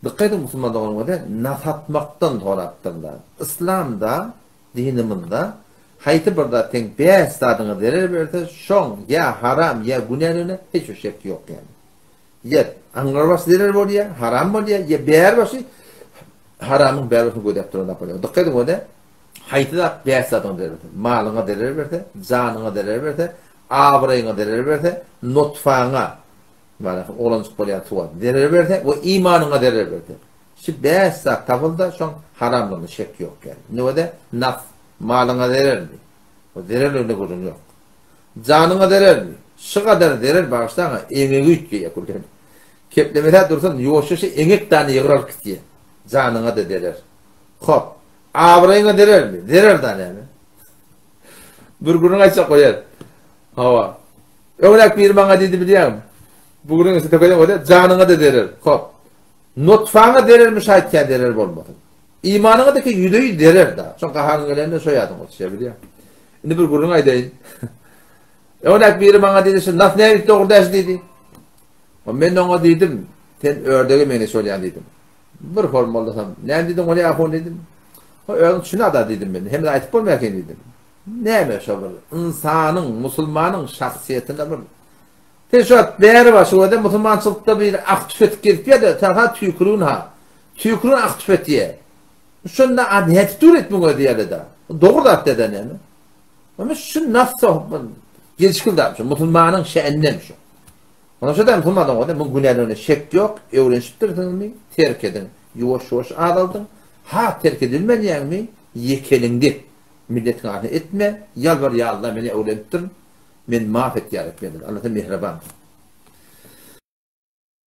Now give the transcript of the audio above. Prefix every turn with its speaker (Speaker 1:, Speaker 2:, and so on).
Speaker 1: Dikkat edin Müslümanlar nasatmaktan horattırlar. İslam'da, diniminde, hayti burada ten beş tadını derer verse, şon ya haram ya günahına hiç bir şey yok yani. Ya angarvas derer var ya, haram var ya beğer başı, haramın beğer başını gödep durana yapıyor. Dikkat edin orada, hayti da beş tadını derer verse, malına derer verse, canına derer verse, avrayına derer verse, nutfağına, olancık bolya tuwa derer berse o imanına derer berse. Şu beş saat tapılda şu haramlığını şek yok yani. Ne o da naf malına derer mi? O derer öyle gözün yok. Canına derer mi? Şu kadar derer baştan emeği diye kurdan. Keplemede dursun yoşuşu emek tane yığırar kitiye. Canına da derer. Hop. Avrayına derer mi? Derer tane mi? Burgurun açsa koyar. Hava. Örnek bir bana dedi biliyorum. Bugün ise tekrar öyle canına da derer. Hop. Nutfağına derer müşahitken derer olmadı. İmanına da ki yüdeyi derer da. Çünkü hangilerine soyadım o şey biliyor. Şimdi bir gurun aydayın. Örnek biri bana dedi, nasıl ne doğrudaş dedi. Ben ona dedim, sen ördeği beni söyleyen dedim. Bir formallasam, ne dedim ona yapın dedim. O ördeğin şuna da dedim ben, hem de ayıp olmayaken dedim. Ne meşhur, insanın, Müslümanın şahsiyetinde bir teşat değer başı o da Müslümançılıkta bir aktifet girip de ta tüykurun ha. Tüykurun aktifetiye. Şunda adet dur etmiyor diye de. Doğru da dedi yani. Ama şu nasıl gelişkil da Müslümanın şe'ennem şu. Ona şöyle Müslümandan o da bu günahlarına şek yok. Öğreniştirdim mi? Terk edin. Yavaş yavaş ağaldın. Ha terk edilmeyen mi? Yekelindi. Milletin ahine etme. Yalvar ya Allah beni öğrettir. Men mağfet ya Rabbi. Allah'ın mihraban.